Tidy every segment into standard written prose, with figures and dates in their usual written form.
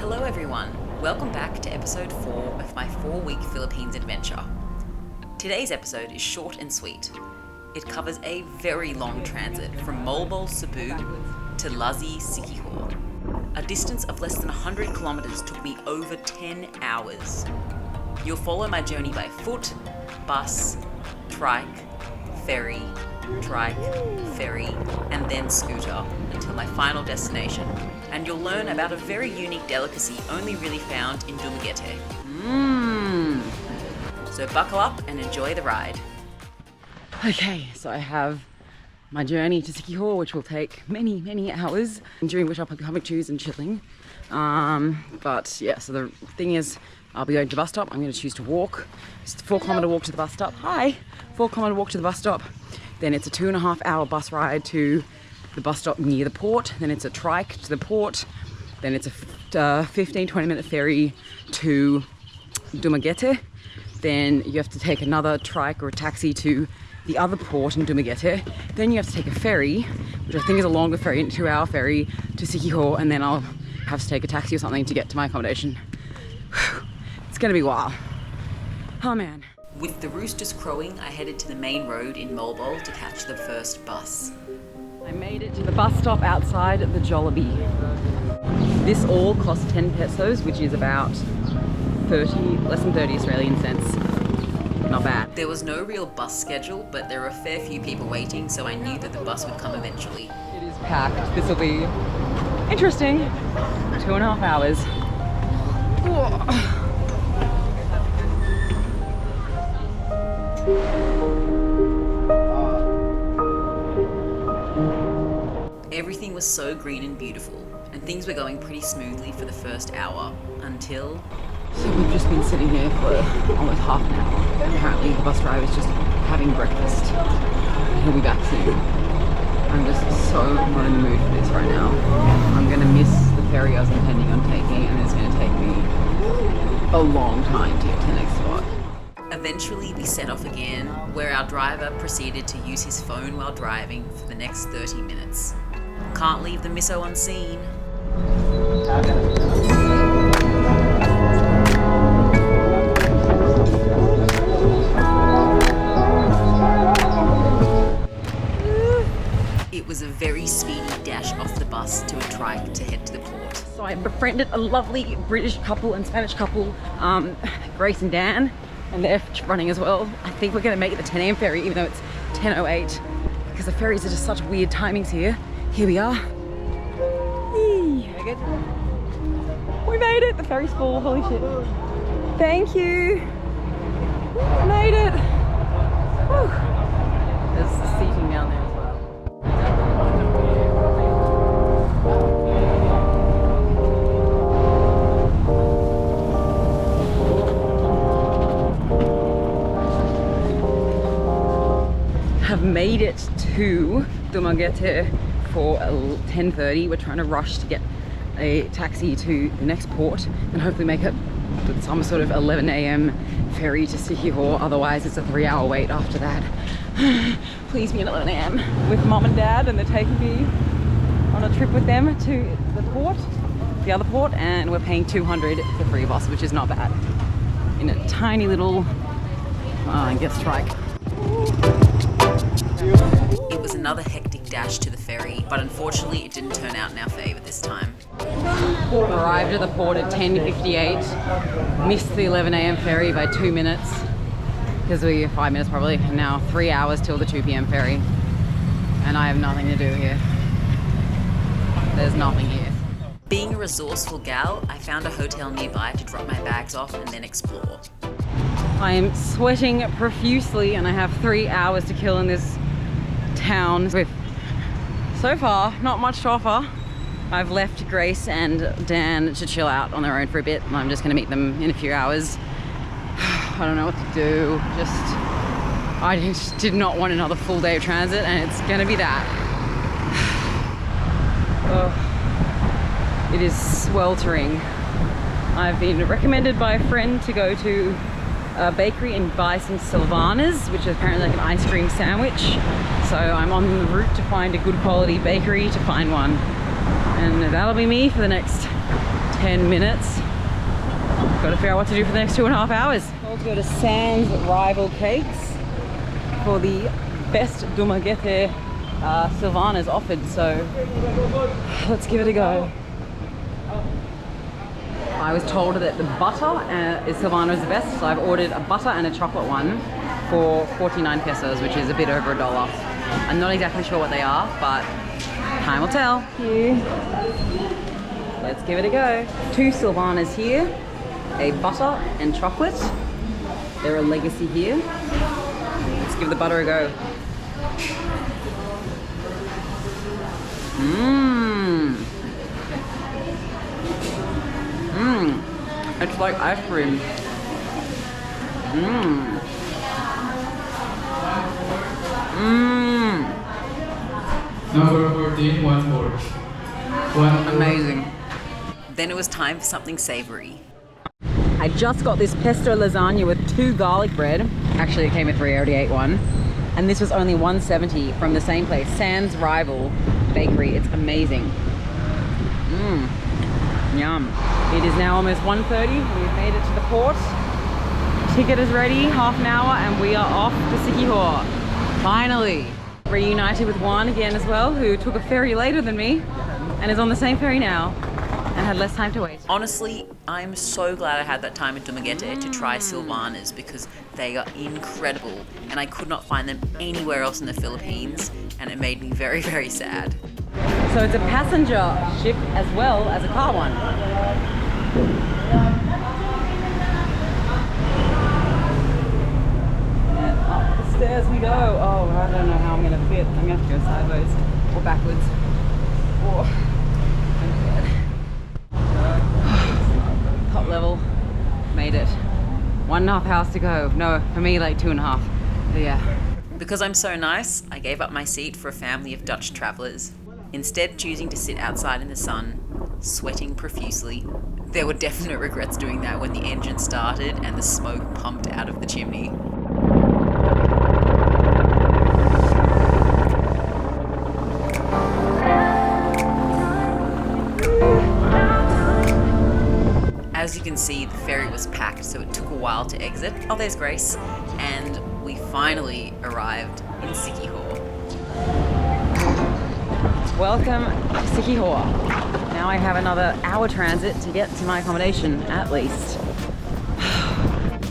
Hello everyone, welcome back to episode 4 of my 4-week Philippines adventure. Today's episode is short and sweet. It covers a very long transit from Moalboal, Cebu to Lazi, Siquijor. A distance of less than 100 kilometers took me over 10 hours. You'll follow my journey by foot, bus, trike, ferry, and then scooter until my final destination. And you'll learn about a very unique delicacy only really found in Dumaguete. So buckle up and enjoy the ride. Okay, so I have my journey to Siquijor, which will take many hours, during which I'll probably have a choose and chilling. But yeah, so the thing is, I'll be going to the bus stop. I'm going to choose to walk. It's a 4-kilometer walk to the bus stop. 4-kilometer walk to the bus stop. Then it's a 2.5-hour bus ride to the bus stop near the port. Then it's a trike to the port. Then it's a 15-20 minute ferry to Dumaguete. Then you have to take another trike or a taxi to the other port in Dumaguete. Then you have to take a ferry, which I think is a longer ferry, a 2-hour ferry to Siquijor, and then I'll have to take a taxi or something to get to my accommodation. It's gonna be a while. Oh man. With the roosters crowing, I headed to the main road in Moalboal to catch the first bus. I made it to the bus stop outside the Jollibee. This all cost 10 pesos, which is about less than 30 Australian cents. Not bad. There was no real bus schedule, but there were a fair few people waiting, so I knew that the bus would come eventually. It is packed. This will be interesting. 2.5 hours. Whoa. Everything was so green and beautiful, and things were going pretty smoothly for the first hour, until... So we've just been sitting here for almost half an hour. Apparently the bus driver is just having breakfast. He'll be back soon. I'm just so not in the mood for this right now. I'm going to miss the ferry I was intending on taking, and it's going to take me a long time to get to the next spot. Eventually we set off again, where our driver proceeded to use his phone while driving for the next 30 minutes. Can't leave the miso unseen. It was a very speedy dash off the bus to a trike to head to the port. So I befriended a lovely British couple and Spanish couple, Grace and Dan, and they're running as well. I think we're going to make it the 10 a.m. ferry, even though it's 10:08, because the ferries are just such weird timings here. Here we are. Yee. We made it! The ferry's full, holy shit. Thank you! Made it! Whew. There's seating down there as well. Have made it to Dumaguete for 10:30. We're trying to rush to get a taxi to the next port and hopefully make it with some sort of 11 a.m. ferry to Siquijor. Otherwise it's a 3-hour wait after that. Please be at 11 a.m. with mom and dad, and they're taking me on a trip with them to the port, the other port, and we're paying 200 for 3 of us, which is not bad. In a tiny little, I guess, trike. It was another hectic dash to the ferry, but unfortunately it didn't turn out in our favour this time. Arrived at the port at 10:58, missed the 11 a.m. ferry by 2 minutes, because we have 5 minutes probably, and now 3 hours till the 2 p.m. ferry, and I have nothing to do here. There's nothing here. Being a resourceful gal, I found a hotel nearby to drop my bags off and then explore. I am sweating profusely, and I have 3 hours to kill in this town with, so far, not much to offer. I've left Grace and Dan to chill out on their own for a bit, and I'm just going to meet them in a few hours. I don't know what to do. I just did not want another full day of transit, and it's going to be that. It is sweltering. I've been recommended by a friend to go to a bakery and buy some silvanas, which is apparently like an ice cream sandwich. So I'm on the route to find a good quality bakery to find one. And that'll be me for the next 10 minutes. Got to figure out what to do for the next 2.5 hours. We'll go to Sans Rival Cakes for the best Dumaguete silvanas offered, so let's give it a go. I was told that the butter is silvana is the best, so I've ordered a butter and a chocolate one for 49 pesos, which is a bit over $1. I'm not exactly sure what they are, but time will tell. Here. Let's give it a go. 2 silvanas here, a butter and chocolate. They're a legacy here. Let's give the butter a go. Mmm. Mmm. It's like ice cream. Mmm. Mmm. Number 14, 1-4. Amazing. Then it was time for something savory. I just got this pesto lasagna with 2 garlic bread. Actually, it came with 3, I already ate one. And this was only $1.70 from the same place, Sans Rival Bakery. It's amazing. Mmm. Yum. It is now almost 1:30. We've made it to the port. Ticket is ready, half an hour, and we are off to Siquijor. Finally. Reunited with Juan again as well, who took a ferry later than me and is on the same ferry now and had less time to wait. Honestly, I'm so glad I had that time in Dumaguete to try silvanas because they are incredible and I could not find them anywhere else in the Philippines, and it made me very, very sad. So it's a passenger ship as well as a car one. And up the stairs we go. Oh, I don't know how I'm gonna fit. I'm gonna have to go sideways or backwards. Oh, top level, made it. 1.5 hours to go. No, for me like 2.5. But yeah. Because I'm so nice, I gave up my seat for a family of Dutch travellers, instead choosing to sit outside in the sun, sweating profusely. There were definite regrets doing that when the engine started and the smoke pumped out of the chimney. As you can see, the ferry was packed, so it took a while to exit. Oh, there's Grace. And we finally arrived in Siquijor. Welcome to Siquijor. Now I have another hour transit to get to my accommodation, at least.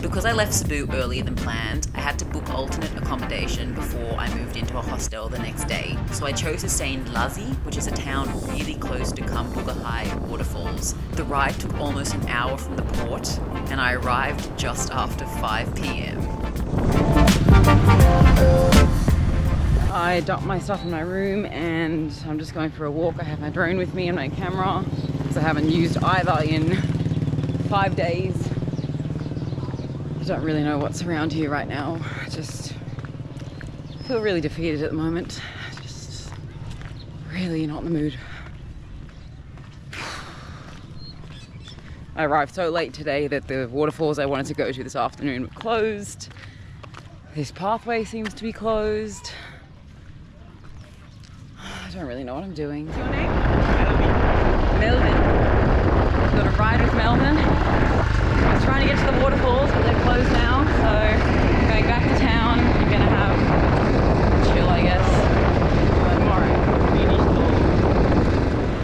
Because I left Cebu earlier than planned, I had to book alternate accommodation before I moved into a hostel the next day. So I chose to stay in Lazi, which is a town really close to High waterfalls. The ride took almost an hour from the port, and I arrived just after 5 p.m. I dumped my stuff in my room and I'm just going for a walk. I have my drone with me and my camera, because I haven't used either in 5 days. I don't really know what's around here right now. I just feel really defeated at the moment. Just really not in the mood. I arrived so late today that the waterfalls I wanted to go to this afternoon were closed. This pathway seems to be closed. I don't really know what I'm doing. What's your name? Melvin. I've got a ride with Melvin. I was trying to get to the waterfalls, but they're closed now, so I'm going back to town. I'm gonna have a chill, I guess, tomorrow.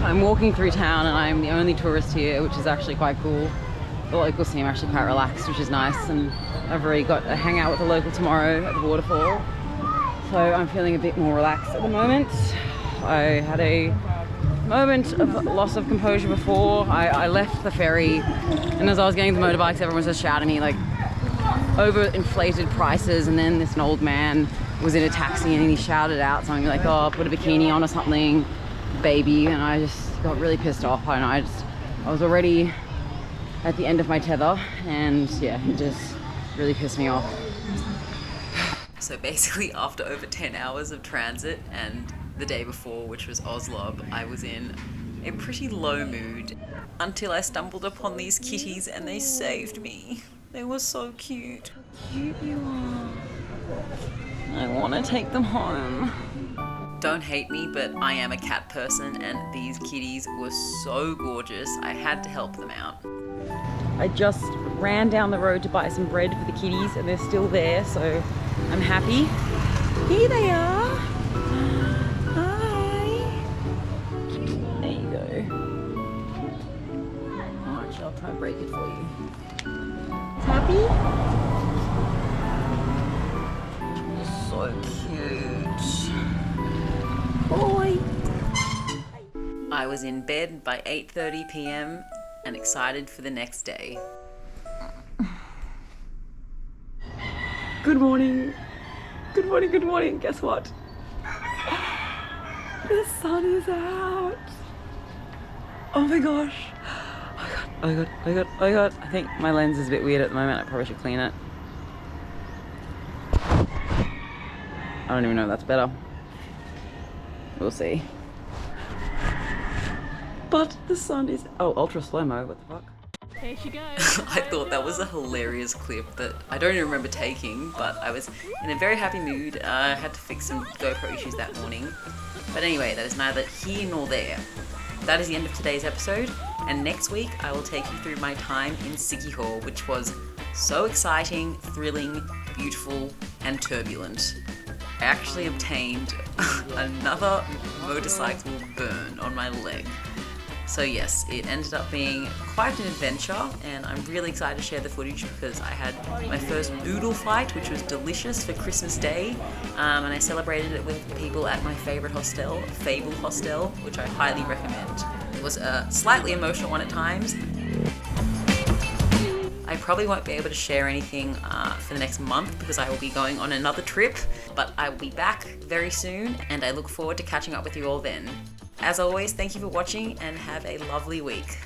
I'm walking through town and I'm the only tourist here, which is actually quite cool. The locals seem actually quite relaxed, which is nice, and I've already got a hangout with the local tomorrow at the waterfall, so I'm feeling a bit more relaxed at the moment. I had a moment of loss of composure before. I left the ferry, and as I was getting the motorbikes, everyone was just shouting at me like overinflated prices, and then this old man was in a taxi and he shouted out something like, oh, put a bikini on or something, baby, and I just got really pissed off. And I was already at the end of my tether, and yeah, it just really pissed me off. So basically, after over 10 hours of transit and the day before, which was Oslo, I was in a pretty low mood until I stumbled upon these kitties and they saved me. They were so cute. How cute you are. I want to take them home. Don't hate me, but I am a cat person and these kitties were so gorgeous, I had to help them out. I just ran down the road to buy some bread for the kitties and they're still there, so I'm happy. Here they are. Hi. There you go. Oh, actually, I'll try and break it for you. Happy? So cute. Boy. I was in bed by 8:30 p.m. and excited for the next day. Good morning. Good morning, good morning. Guess what? The sun is out. Oh my gosh. Oh my god, oh my god, oh my god. I think my lens is a bit weird at the moment. I probably should clean it. I don't even know if that's better. We'll see. But the sun is... Oh, ultra slow-mo, what the fuck? There she goes. I thought that was a hilarious clip that I don't even remember taking, but I was in a very happy mood. I had to fix some GoPro issues that morning. But anyway, that is neither here nor there. That is the end of today's episode, and next week I will take you through my time in Siquijor, which was so exciting, thrilling, beautiful, and turbulent. I actually obtained another motorcycle burn on my leg. So yes, it ended up being quite an adventure, and I'm really excited to share the footage because I had my first noodle fight, which was delicious for Christmas Day, and I celebrated it with people at my favourite hostel, Fable Hostel, which I highly recommend. It was a slightly emotional one at times. I probably won't be able to share anything for the next month because I will be going on another trip, but I will be back very soon, and I look forward to catching up with you all then. As always, thank you for watching and have a lovely week.